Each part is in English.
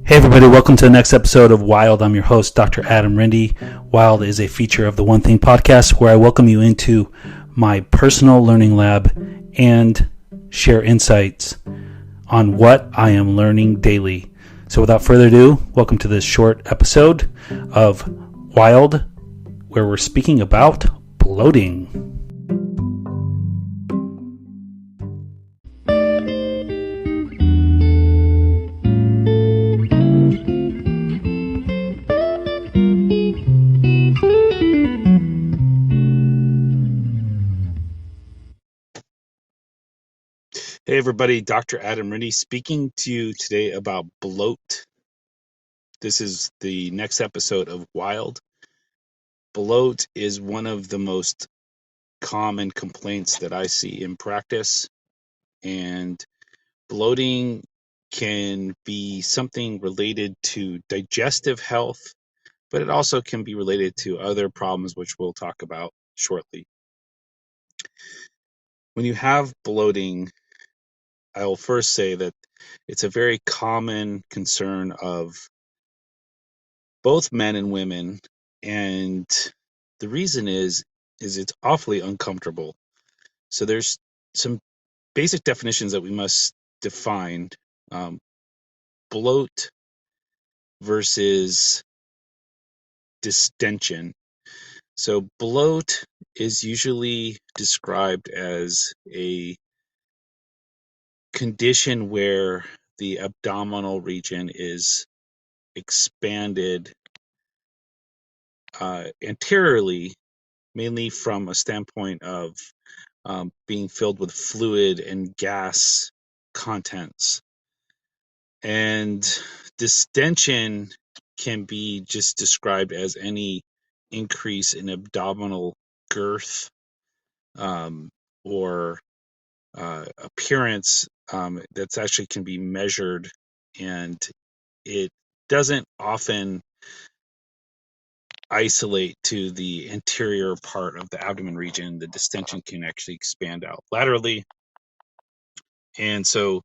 Hey everybody, welcome to the next episode of WIALD. I'm your host, Dr. Adam Rindy. WIALD is a feature of the One Thing podcast where I welcome you into my personal learning lab and share insights on what I am learning daily. So without further ado, welcome to this short episode of WIALD where we're speaking about bloating. Hey everybody, Dr. Adam Rindy speaking to you today about bloat. This is the next episode of WIALD. Bloat is one of the most common complaints that I see in practice, and bloating can be something related to digestive health, but it also can be related to other problems which we'll talk about shortly. When you have bloating, I will first say that it's a very common concern of both men and women, and the reason is it's awfully uncomfortable. So there's some basic definitions that we must define. Bloat versus distention. So bloat is usually described as a condition where the abdominal region is expanded anteriorly, mainly from a standpoint of being filled with fluid and gas contents. And distension can be just described as any increase in abdominal girth or appearance that's actually can be measured, and it doesn't often isolate to the anterior part of the abdomen region. The distension can actually expand out laterally, and so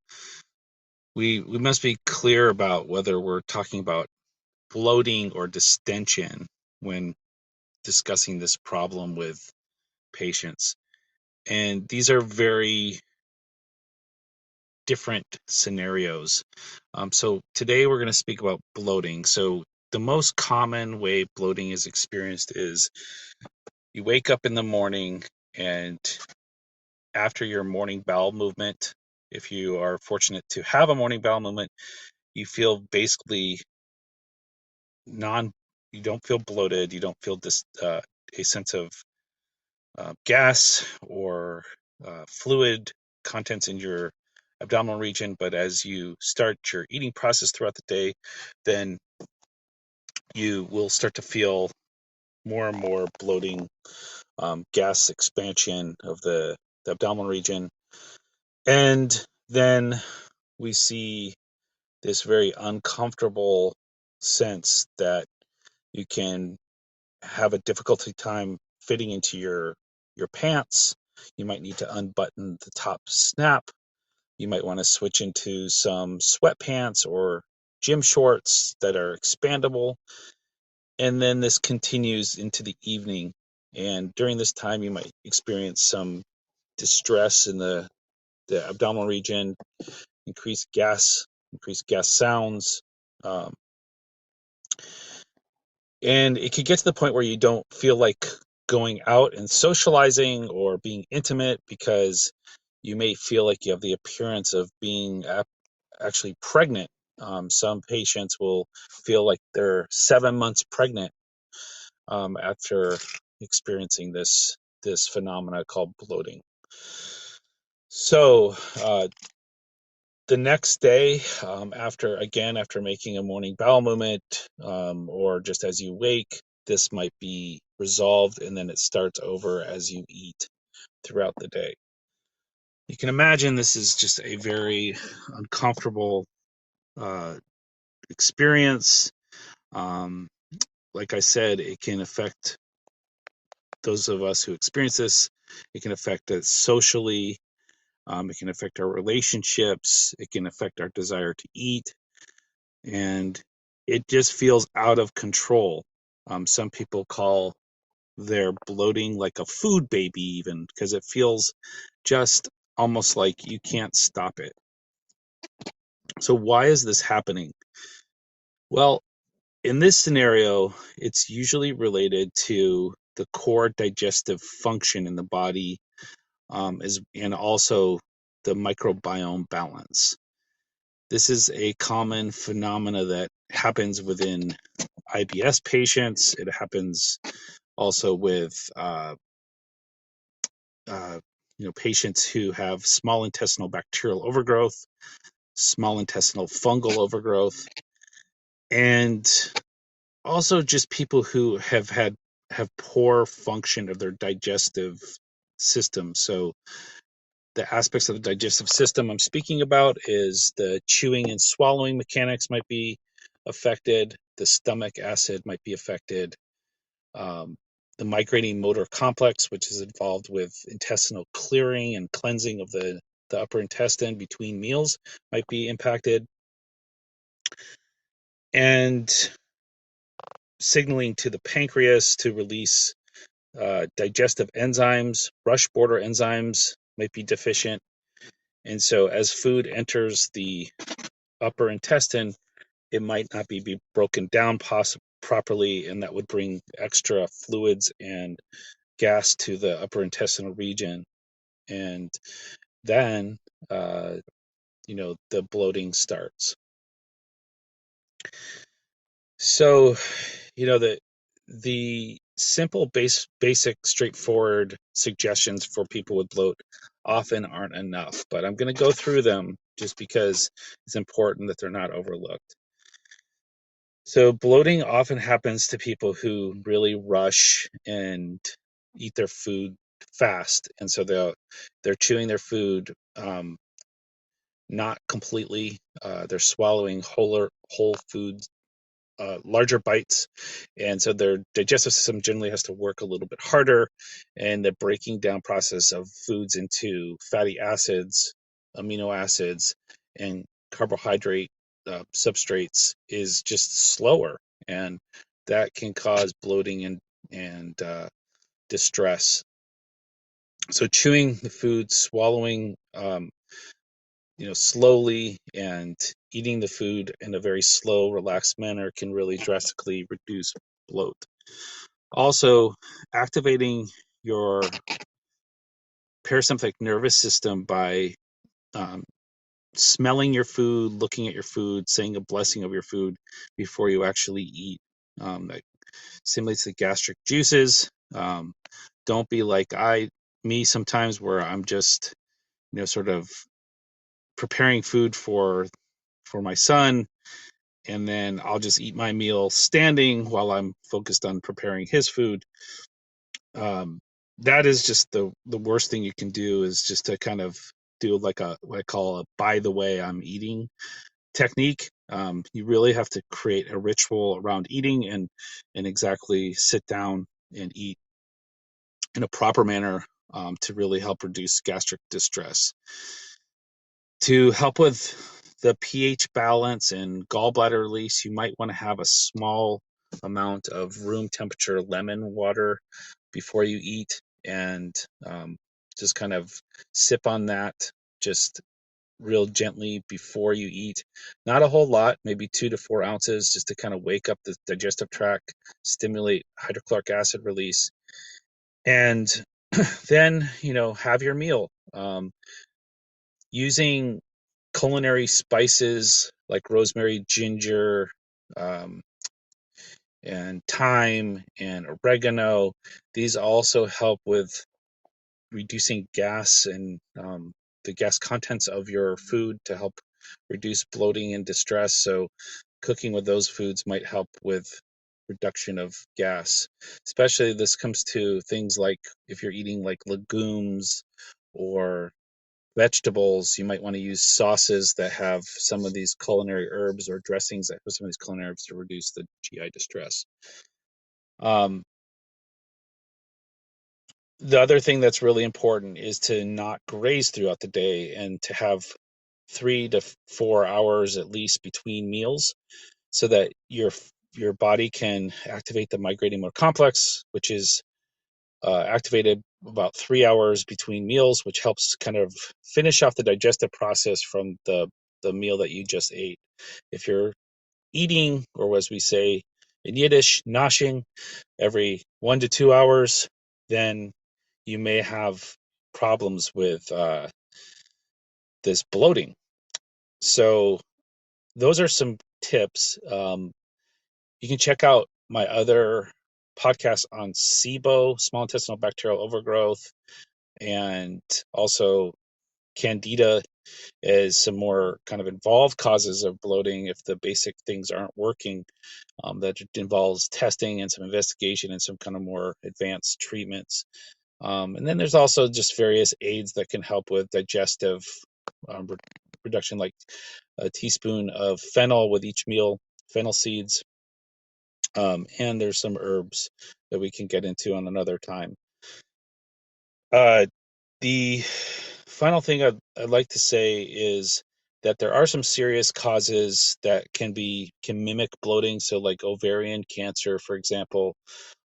we must be clear about whether we're talking about bloating or distension when discussing this problem with patients. And these are very different scenarios. So today we're going to speak about bloating. So the most common way bloating is experienced is you wake up in the morning, and after your morning bowel movement, if you are fortunate to have a morning bowel movement, you feel basically you don't feel bloated, you don't feel this a sense of gas or fluid contents in your abdominal region. But as you start your eating process throughout the day, then you will start to feel more and more bloating, gas expansion of the abdominal region. And then we see this very uncomfortable sense that you can have a difficulty time fitting into your pants. You might need to unbutton the top snap. You might want to switch into some sweatpants or gym shorts that are expandable. And then this continues into the evening. And during this time, you might experience some distress in the abdominal region, increased gas sounds. Um, and it could get to the point where you don't feel like going out and socializing or being intimate because you may feel like you have the appearance of being actually pregnant. Some patients will feel like they're 7 months pregnant after experiencing this phenomena called bloating. So the next day, after making a morning bowel movement, or just as you wake, this might be resolved, and then it starts over as you eat throughout the day. You can imagine this is just a very uncomfortable experience. Like I said, it can affect those of us who experience this. It can affect us socially. It can affect our relationships. It can affect our desire to eat. and it just feels out of control. Some people call their bloating like a food baby, even because it feels just almost like you can't stop it. So, why is this happening? Well, in this scenario, it's usually related to the core digestive function in the body, and also the microbiome balance. This is a common phenomena that happens within IBS patients. It happens also with uh, patients who have small intestinal bacterial overgrowth, small intestinal fungal overgrowth, and also just people who have poor function of their digestive system. So the aspects of the digestive system I'm speaking about is the chewing and swallowing mechanics might be affected, the stomach acid might be affected, um, the migrating motor complex, which is involved with intestinal clearing and cleansing of the upper intestine between meals, might be impacted, and signaling to the pancreas to release digestive enzymes, rush border enzymes might be deficient. And so as food enters the upper intestine, it might not be broken down properly, and that would bring extra fluids and gas to the upper intestinal region. And then, uh, the bloating starts. So, the simple, basic, straightforward suggestions for people with bloat often aren't enough, but I'm going to go through them just because it's important that they're not overlooked. So, bloating often happens to people who really rush and eat their food fast, and so they're chewing their food not completely. They're swallowing whole foods, larger bites, and so their digestive system generally has to work a little bit harder, and the breaking down process of foods into fatty acids, amino acids, and carbohydrate substrates is just slower, and that can cause bloating and distress. So chewing the food, swallowing slowly, and eating the food in a very slow, relaxed manner can really drastically reduce bloat. Also, activating your parasympathetic nervous system by um, smelling your food, looking at your food, saying a blessing of your food before you actually eat. That stimulates the gastric juices. Don't be like me sometimes, where I'm just, sort of preparing food for my son, and then I'll just eat my meal standing while I'm focused on preparing his food. That is just the worst thing you can do, is just to kind of do like what I call a by the way I'm eating technique. You really have to create a ritual around eating, and exactly sit down and eat in a proper manner, to really help reduce gastric distress. To help with the pH balance and gallbladder release, you might want to have a small amount of room temperature lemon water before you eat, and just kind of sip on that just real gently before you eat. Not a whole lot, maybe 2 to 4 ounces, just to kind of wake up the digestive tract, stimulate hydrochloric acid release, and then, have your meal. Using culinary spices like rosemary, ginger, um, and thyme and oregano. These also help with reducing gas and the gas contents of your food to help reduce bloating and distress. So, cooking with those foods might help with reduction of gas. Especially this comes to things like if you're eating like legumes or vegetables, you might want to use sauces that have some of these culinary herbs, or dressings that have some of these culinary herbs, to reduce the GI distress. Um, the other thing that's really important is to not graze throughout the day, and to have 3 to 4 hours at least between meals, so that your body can activate the migrating motor complex, which is activated about 3 hours between meals, which helps kind of finish off the digestive process from the meal that you just ate. If you're eating, or as we say in Yiddish, noshing, every 1 to 2 hours, then you may have problems with this bloating. So those are some tips. You can check out my other podcast on SIBO, small intestinal bacterial overgrowth, and also Candida, as some more kind of involved causes of bloating if the basic things aren't working. That involves testing and some investigation and some kind of more advanced treatments. And then there's also just various aids that can help with digestive reduction, like a teaspoon of fennel with each meal, fennel seeds. And there's some herbs that we can get into on another time. The final thing I'd like to say is that there are some serious causes that can mimic bloating. So like ovarian cancer, for example,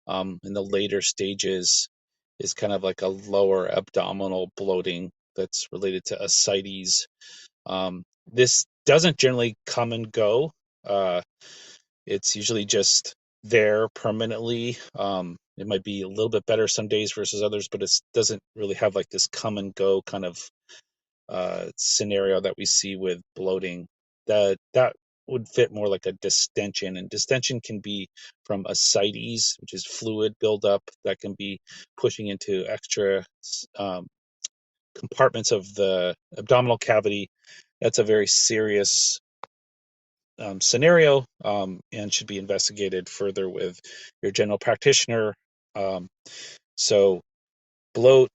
in the later stages is kind of like a lower abdominal bloating that's related to ascites. This doesn't generally come and go. It's usually just there permanently. It might be a little bit better some days versus others, but it doesn't really have like this come and go kind of scenario that we see with bloating. That would fit more like a distention, and distension can be from ascites, which is fluid buildup that can be pushing into extra compartments of the abdominal cavity. That's a very serious scenario, and should be investigated further with your general practitioner. So bloat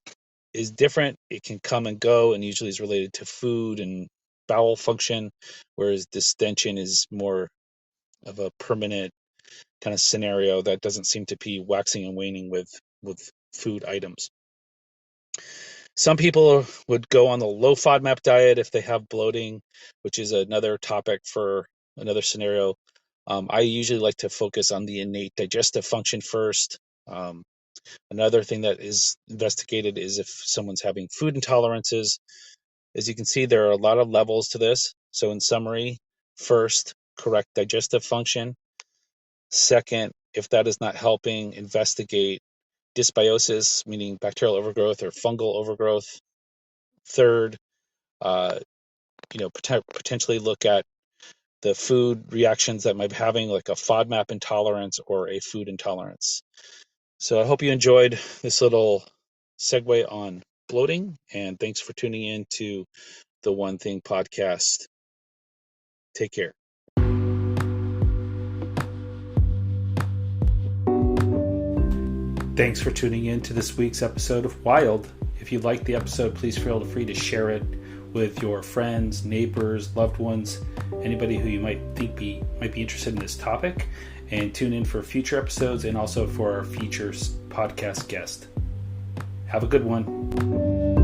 is different. It can come and go, and usually is related to food and bowel function, whereas distension is more of a permanent kind of scenario that doesn't seem to be waxing and waning with food items. Some people would go on the low FODMAP diet if they have bloating, which is another topic for another scenario. I usually like to focus on the innate digestive function first. Another thing that is investigated is if someone's having food intolerances. As you can see, there are a lot of levels to this. So in summary, first, correct digestive function. Second, if that is not helping, investigate dysbiosis, meaning bacterial overgrowth or fungal overgrowth. Third, potentially look at the food reactions that might be having, like a FODMAP intolerance or a food intolerance. So I hope you enjoyed this little segue on bloating, and thanks for tuning in to the One Thing podcast. Take care. Thanks for tuning in to this week's episode of WIALD. If you liked the episode, please feel free to share it with your friends, neighbors, loved ones, anybody who you might think might be interested in this topic, and tune in for future episodes and also for our feature podcast guest. Have a good one.